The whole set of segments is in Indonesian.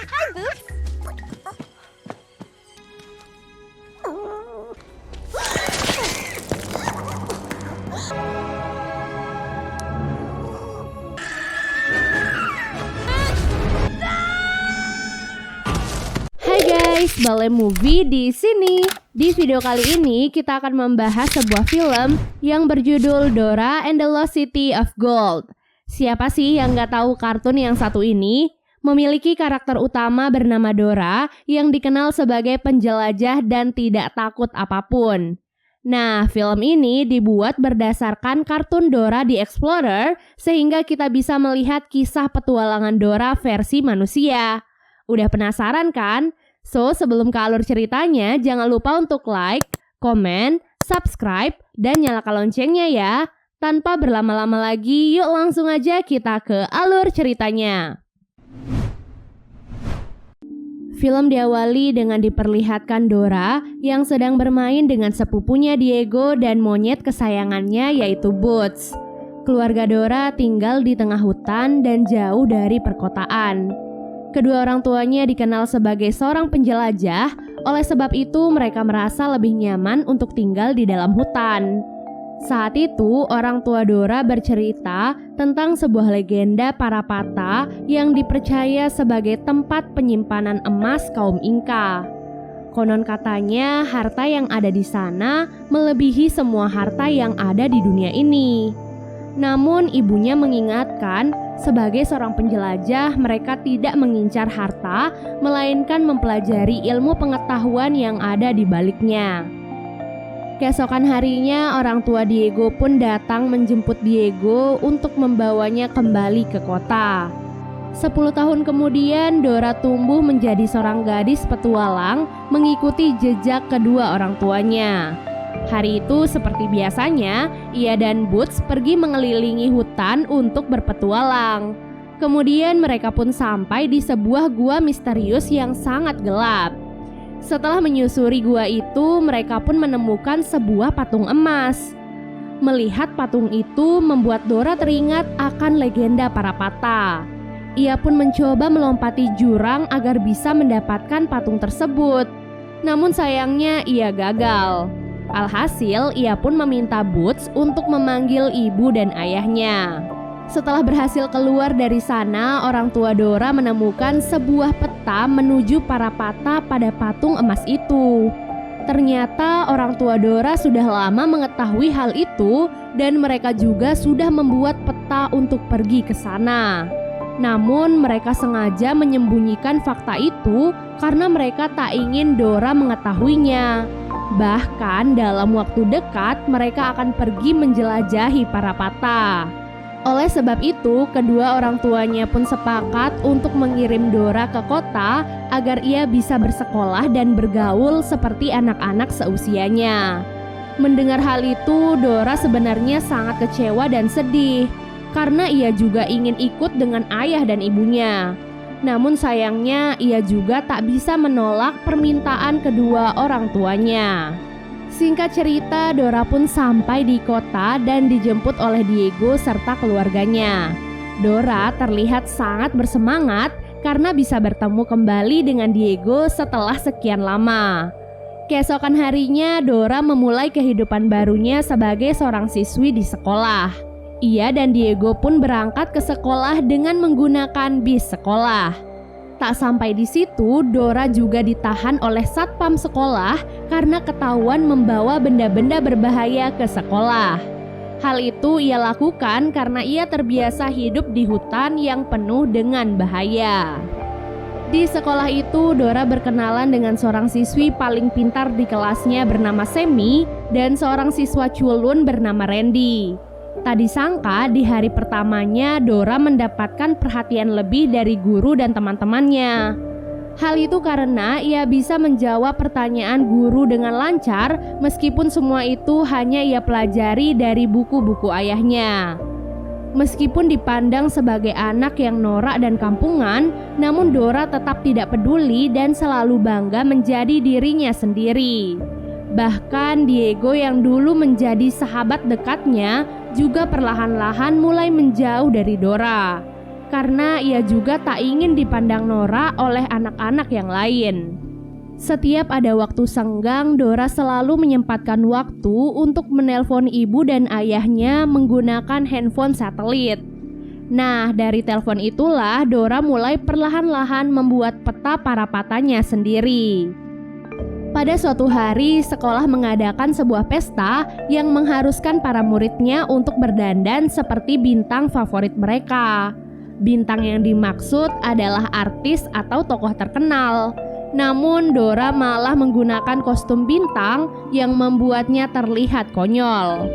Hai guys, Balai Movie di sini. Di video kali ini kita akan membahas sebuah film yang berjudul Dora and the Lost City of Gold. Siapa sih yang nggak tahu kartun yang satu ini? Memiliki karakter utama bernama Dora yang dikenal sebagai penjelajah dan tidak takut apapun. Nah, film ini dibuat berdasarkan kartun Dora the Explorer sehingga kita bisa melihat kisah petualangan Dora versi manusia. Udah penasaran kan? So, sebelum ke alur ceritanya, jangan lupa untuk like, komen, subscribe, dan nyalakan loncengnya ya. Tanpa berlama-lama lagi, yuk langsung aja kita ke alur ceritanya. Film diawali dengan diperlihatkan Dora yang sedang bermain dengan sepupunya Diego dan monyet kesayangannya yaitu Boots. Keluarga Dora tinggal di tengah hutan dan jauh dari perkotaan. Kedua orang tuanya dikenal sebagai seorang penjelajah, oleh sebab itu mereka merasa lebih nyaman untuk tinggal di dalam hutan. Saat itu, orang tua Dora bercerita tentang sebuah legenda Parapata yang dipercaya sebagai tempat penyimpanan emas kaum Inka. Konon katanya, harta yang ada di sana melebihi semua harta yang ada di dunia ini. Namun ibunya mengingatkan, sebagai seorang penjelajah mereka tidak mengincar harta, melainkan mempelajari ilmu pengetahuan yang ada di baliknya. Keesokan harinya orang tua Diego pun datang menjemput Diego untuk membawanya kembali ke kota. 10 tahun kemudian Dora tumbuh menjadi seorang gadis petualang mengikuti jejak kedua orang tuanya. Hari itu seperti biasanya, ia dan Boots pergi mengelilingi hutan untuk berpetualang. Kemudian mereka pun sampai di sebuah gua misterius yang sangat gelap. Setelah menyusuri gua itu, mereka pun menemukan sebuah patung emas. Melihat patung itu membuat Dora teringat akan legenda Parapata. Ia pun mencoba melompati jurang agar bisa mendapatkan patung tersebut. Namun sayangnya ia gagal. Alhasil, ia pun meminta Boots untuk memanggil ibu dan ayahnya. Setelah berhasil keluar dari sana, orang tua Dora menemukan sebuah peta menuju Parapata pada patung emas itu. Ternyata orang tua Dora sudah lama mengetahui hal itu dan mereka juga sudah membuat peta untuk pergi ke sana. Namun mereka sengaja menyembunyikan fakta itu karena mereka tak ingin Dora mengetahuinya. Bahkan dalam waktu dekat mereka akan pergi menjelajahi Parapata. Oleh sebab itu, kedua orang tuanya pun sepakat untuk mengirim Dora ke kota agar ia bisa bersekolah dan bergaul seperti anak-anak seusianya. Mendengar hal itu, Dora sebenarnya sangat kecewa dan sedih karena ia juga ingin ikut dengan ayah dan ibunya. Namun sayangnya ia juga tak bisa menolak permintaan kedua orang tuanya. Singkat cerita, Dora pun sampai di kota dan dijemput oleh Diego serta keluarganya. Dora terlihat sangat bersemangat karena bisa bertemu kembali dengan Diego setelah sekian lama. Keesokan harinya, Dora memulai kehidupan barunya sebagai seorang siswi di sekolah. Ia dan Diego pun berangkat ke sekolah dengan menggunakan bis sekolah. Tak sampai di situ, Dora juga ditahan oleh satpam sekolah karena ketahuan membawa benda-benda berbahaya ke sekolah. Hal itu ia lakukan karena ia terbiasa hidup di hutan yang penuh dengan bahaya. Di sekolah itu, Dora berkenalan dengan seorang siswi paling pintar di kelasnya bernama Semi dan seorang siswa culun bernama Randy. Tak disangka di hari pertamanya Dora mendapatkan perhatian lebih dari guru dan teman-temannya. Hal itu karena ia bisa menjawab pertanyaan guru dengan lancar meskipun semua itu hanya ia pelajari dari buku-buku ayahnya. Meskipun dipandang sebagai anak yang norak dan kampungan, namun Dora tetap tidak peduli dan selalu bangga menjadi dirinya sendiri. Bahkan Diego yang dulu menjadi sahabat dekatnya juga perlahan-lahan mulai menjauh dari Dora. karena ia juga tak ingin dipandang Nora oleh anak-anak yang lain. Setiap ada waktu senggang, Dora selalu menyempatkan waktu untuk menelpon ibu dan ayahnya menggunakan handphone satelit. Nah, dari telepon itulah Dora mulai perlahan-lahan membuat peta Parapatanya sendiri. Pada suatu hari, sekolah mengadakan sebuah pesta yang mengharuskan para muridnya untuk berdandan seperti bintang favorit mereka. Bintang yang dimaksud adalah artis atau tokoh terkenal. Namun Dora malah menggunakan kostum bintang yang membuatnya terlihat konyol.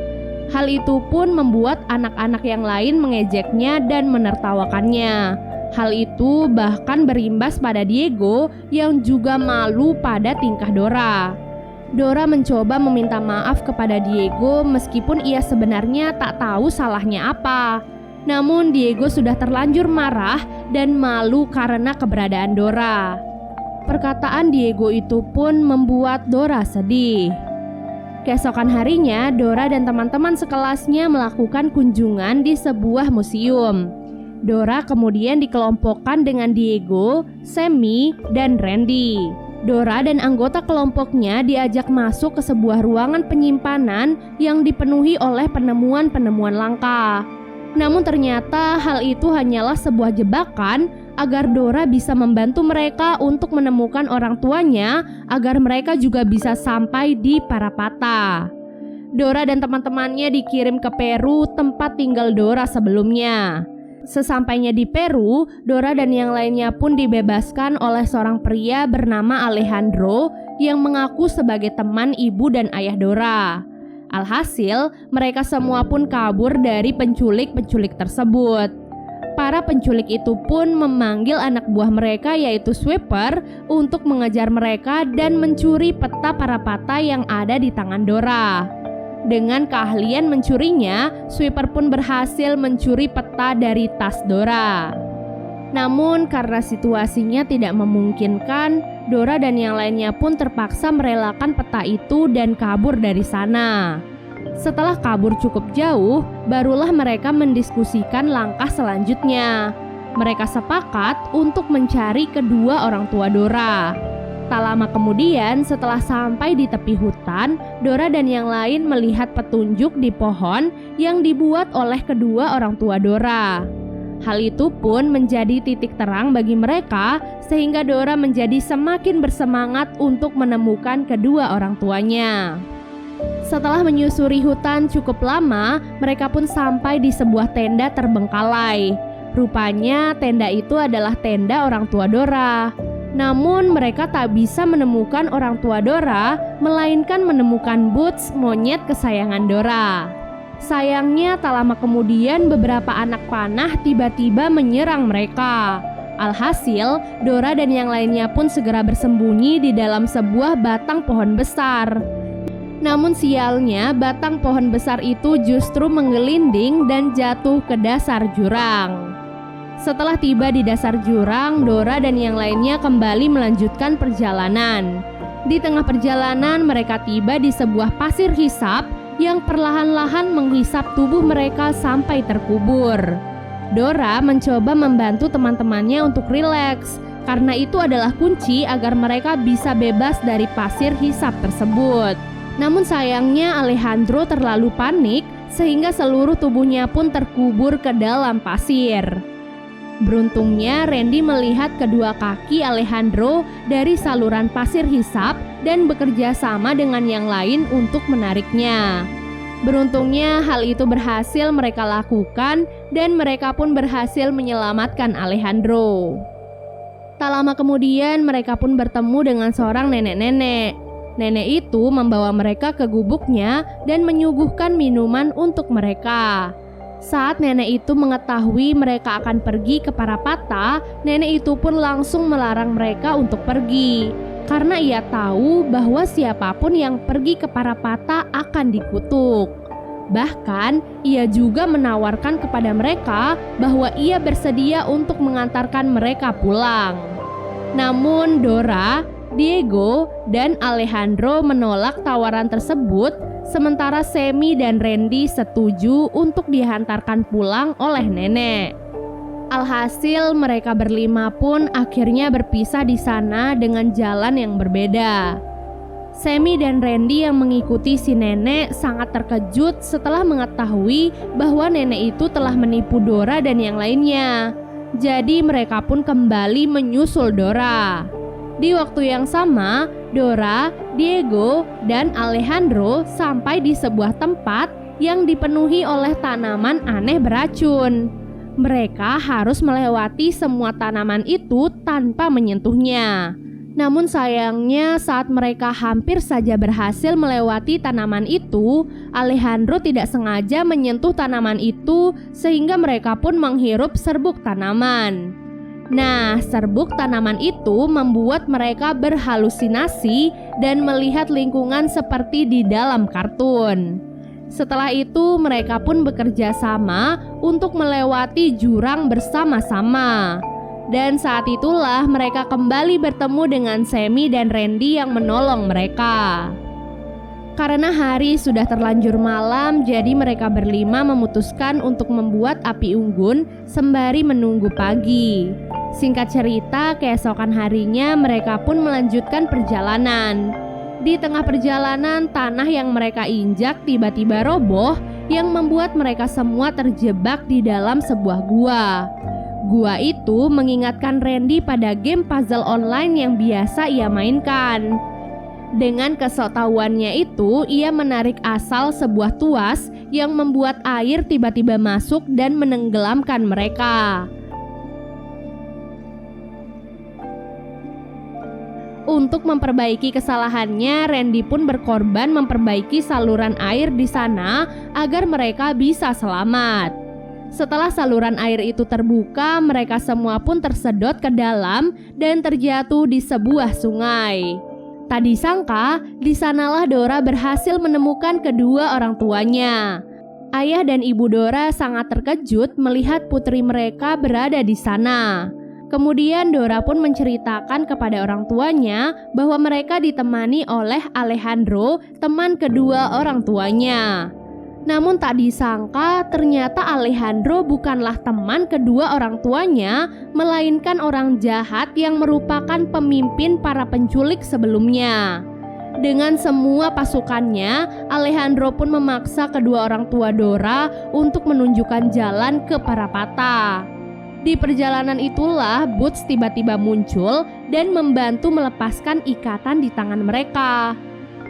Hal itu pun membuat anak-anak yang lain mengejeknya dan menertawakannya. Hal itu bahkan berimbas pada Diego yang juga malu pada tingkah Dora. Dora mencoba meminta maaf kepada Diego meskipun ia sebenarnya tak tahu salahnya apa. Namun Diego sudah terlanjur marah dan malu karena keberadaan Dora. Perkataan Diego itu pun membuat Dora sedih. Keesokan harinya, Dora dan teman-teman sekelasnya melakukan kunjungan di sebuah museum. Dora kemudian dikelompokkan dengan Diego, Sammy, dan Randy. Dora dan anggota kelompoknya diajak masuk ke sebuah ruangan penyimpanan yang dipenuhi oleh penemuan-penemuan langka. Namun ternyata hal itu hanyalah sebuah jebakan agar Dora bisa membantu mereka untuk menemukan orang tuanya agar mereka juga bisa sampai di Parapata. Dora dan teman-temannya dikirim ke Peru, tempat tinggal Dora sebelumnya. Sesampainya di Peru, Dora dan yang lainnya pun dibebaskan oleh seorang pria bernama Alejandro yang mengaku sebagai teman ibu dan ayah Dora. Alhasil, mereka semua pun kabur dari penculik-penculik tersebut. Para penculik itu pun memanggil anak buah mereka yaitu Sweeper untuk mengejar mereka dan mencuri peta Parapata yang ada di tangan Dora. Dengan keahlian mencurinya, Sweeper pun berhasil mencuri peta dari tas Dora. Namun karena situasinya tidak memungkinkan, Dora dan yang lainnya pun terpaksa merelakan peta itu dan kabur dari sana. Setelah kabur cukup jauh, barulah mereka mendiskusikan langkah selanjutnya. Mereka sepakat untuk mencari kedua orang tua Dora. Tak lama kemudian, setelah sampai di tepi hutan, Dora dan yang lain melihat petunjuk di pohon yang dibuat oleh kedua orang tua Dora. Hal itu pun menjadi titik terang bagi mereka, sehingga Dora menjadi semakin bersemangat untuk menemukan kedua orang tuanya. Setelah menyusuri hutan cukup lama, mereka pun sampai di sebuah tenda terbengkalai. Rupanya tenda itu adalah tenda orang tua Dora. Namun mereka tak bisa menemukan orang tua Dora, melainkan menemukan Boots, monyet kesayangan Dora. Sayangnya tak lama kemudian beberapa anak panah tiba-tiba menyerang mereka. Alhasil, Dora dan yang lainnya pun segera bersembunyi di dalam sebuah batang pohon besar. Namun sialnya, batang pohon besar itu justru menggelinding dan jatuh ke dasar jurang. Setelah tiba di dasar jurang, Dora dan yang lainnya kembali melanjutkan perjalanan. Di tengah perjalanan, mereka tiba di sebuah pasir hisap yang perlahan-lahan menghisap tubuh mereka sampai terkubur. Dora mencoba membantu teman-temannya untuk rileks, karena itu adalah kunci agar mereka bisa bebas dari pasir hisap tersebut. Namun sayangnya Alejandro terlalu panik sehingga seluruh tubuhnya pun terkubur ke dalam pasir. Beruntungnya Randy melihat kedua kaki Alejandro dari saluran pasir hisap dan bekerja sama dengan yang lain untuk menariknya. Beruntungnya hal itu berhasil mereka lakukan dan mereka pun berhasil menyelamatkan Alejandro. Tak lama kemudian mereka pun bertemu dengan seorang nenek-nenek. Nenek itu membawa mereka ke gubuknya dan menyuguhkan minuman untuk mereka. Saat nenek itu mengetahui mereka akan pergi ke Parapata, nenek itu pun langsung melarang mereka untuk pergi. Karena ia tahu bahwa siapapun yang pergi ke Parapata akan dikutuk. Bahkan, ia juga menawarkan kepada mereka bahwa ia bersedia untuk mengantarkan mereka pulang. Namun Dora, Diego, dan Alejandro menolak tawaran tersebut, sementara Sammy dan Randy setuju untuk dihantarkan pulang oleh nenek. Alhasil mereka berlima pun akhirnya berpisah di sana dengan jalan yang berbeda. Sammy dan Randy yang mengikuti si nenek sangat terkejut setelah mengetahui bahwa nenek itu telah menipu Dora dan yang lainnya. Jadi mereka pun kembali menyusul Dora. Di waktu yang sama, Dora, Diego, dan Alejandro sampai di sebuah tempat yang dipenuhi oleh tanaman aneh beracun. Mereka harus melewati semua tanaman itu tanpa menyentuhnya. Namun sayangnya saat mereka hampir saja berhasil melewati tanaman itu, Alejandro tidak sengaja menyentuh tanaman itu sehingga mereka pun menghirup serbuk tanaman. Nah, serbuk tanaman itu membuat mereka berhalusinasi dan melihat lingkungan seperti di dalam kartun. Setelah itu mereka pun bekerja sama untuk melewati jurang bersama-sama. Dan saat itulah mereka kembali bertemu dengan Sammy dan Randy yang menolong mereka. Karena hari sudah terlanjur malam, jadi mereka berlima memutuskan untuk membuat api unggun sembari menunggu pagi. Singkat cerita, keesokan harinya mereka pun melanjutkan perjalanan. Di tengah perjalanan, tanah yang mereka injak tiba-tiba roboh yang membuat mereka semua terjebak di dalam sebuah gua. Gua itu mengingatkan Randy pada game puzzle online yang biasa ia mainkan. Dengan kesoktahuannya itu, ia menarik asal sebuah tuas yang membuat air tiba-tiba masuk dan menenggelamkan mereka. Untuk memperbaiki kesalahannya, Randy pun berkorban memperbaiki saluran air di sana agar mereka bisa selamat. Setelah saluran air itu terbuka, mereka semua pun tersedot ke dalam dan terjatuh di sebuah sungai. Tak disangka, di sanalah Dora berhasil menemukan kedua orang tuanya. Ayah dan ibu Dora sangat terkejut melihat putri mereka berada di sana. Kemudian Dora pun menceritakan kepada orang tuanya bahwa mereka ditemani oleh Alejandro, teman kedua orang tuanya. Namun tak disangka ternyata Alejandro bukanlah teman kedua orang tuanya, melainkan orang jahat yang merupakan pemimpin para penculik sebelumnya. Dengan semua pasukannya, Alejandro pun memaksa kedua orang tua Dora untuk menunjukkan jalan ke Parapata. Di perjalanan itulah Boots tiba-tiba muncul dan membantu melepaskan ikatan di tangan mereka.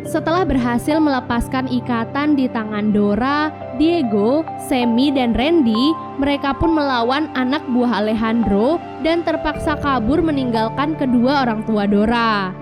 Setelah berhasil melepaskan ikatan di tangan Dora, Diego, Sammy, dan Randy, mereka pun melawan anak buah Alejandro dan terpaksa kabur meninggalkan kedua orang tua Dora.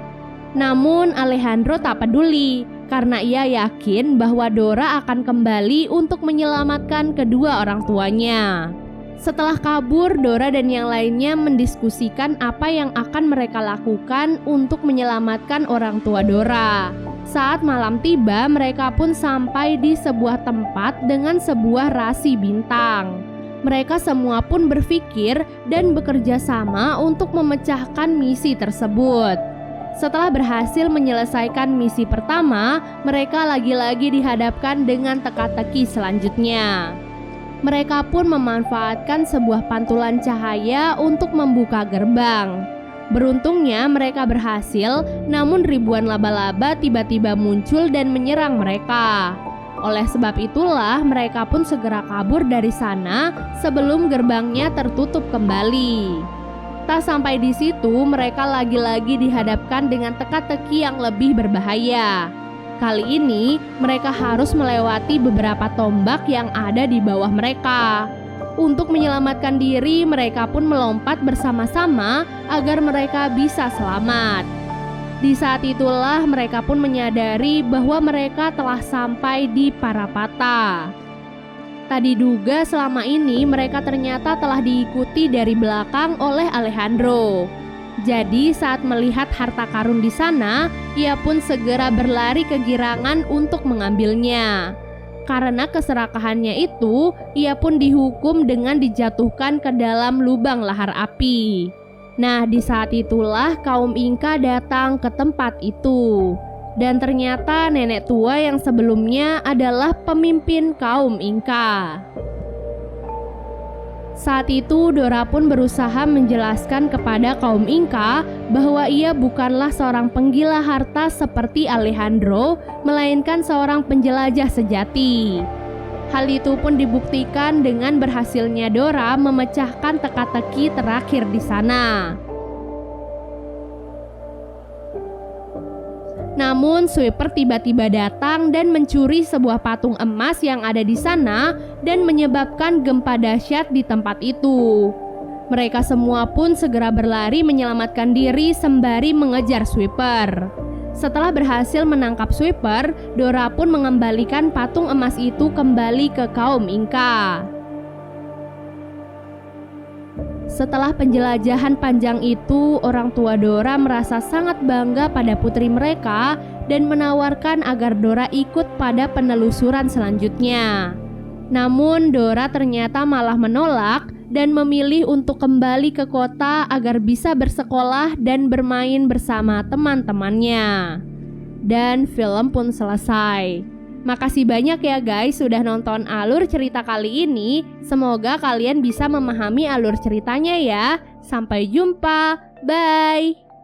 Namun Alejandro tak peduli karena ia yakin bahwa Dora akan kembali untuk menyelamatkan kedua orang tuanya. Setelah kabur, Dora dan yang lainnya mendiskusikan apa yang akan mereka lakukan untuk menyelamatkan orang tua Dora. Saat malam tiba, mereka pun sampai di sebuah tempat dengan sebuah rasi bintang. Mereka semua pun berpikir dan bekerja sama untuk memecahkan misi tersebut. Setelah berhasil menyelesaikan misi pertama, mereka lagi-lagi dihadapkan dengan teka-teki selanjutnya. Mereka pun memanfaatkan sebuah pantulan cahaya untuk membuka gerbang. Beruntungnya mereka berhasil, namun ribuan laba-laba tiba-tiba muncul dan menyerang mereka. Oleh sebab itulah mereka pun segera kabur dari sana sebelum gerbangnya tertutup kembali. Tak sampai di situ, mereka lagi-lagi dihadapkan dengan teka-teki yang lebih berbahaya. Kali ini mereka harus melewati beberapa tombak yang ada di bawah mereka. Untuk menyelamatkan diri, mereka pun melompat bersama-sama agar mereka bisa selamat. Di saat itulah mereka pun menyadari bahwa mereka telah sampai di Parapata. Tak diduga selama ini mereka ternyata telah diikuti dari belakang oleh Alejandro. Jadi saat melihat harta karun di sana, ia pun segera berlari kegirangan untuk mengambilnya. Karena keserakahannya itu, ia pun dihukum dengan dijatuhkan ke dalam lubang lahar api. Nah, di saat itulah kaum Inka datang ke tempat itu. Dan ternyata nenek tua yang sebelumnya adalah pemimpin kaum Inka. Saat itu Dora pun berusaha menjelaskan kepada kaum Inka bahwa ia bukanlah seorang penggila harta seperti Alejandro, melainkan seorang penjelajah sejati. Hal itu pun dibuktikan dengan berhasilnya Dora memecahkan teka-teki terakhir di sana. Namun Sweeper tiba-tiba datang dan mencuri sebuah patung emas yang ada di sana dan menyebabkan gempa dahsyat di tempat itu. Mereka semua pun segera berlari menyelamatkan diri sembari mengejar Sweeper. Setelah berhasil menangkap Sweeper, Dora pun mengembalikan patung emas itu kembali ke kaum Inka. Setelah penjelajahan panjang itu, orang tua Dora merasa sangat bangga pada putri mereka dan menawarkan agar Dora ikut pada penelusuran selanjutnya. Namun Dora ternyata malah menolak dan memilih untuk kembali ke kota agar bisa bersekolah dan bermain bersama teman-temannya. Dan film pun selesai. Makasih banyak ya guys sudah nonton alur cerita kali ini. Semoga kalian bisa memahami alur ceritanya ya. Sampai jumpa, bye.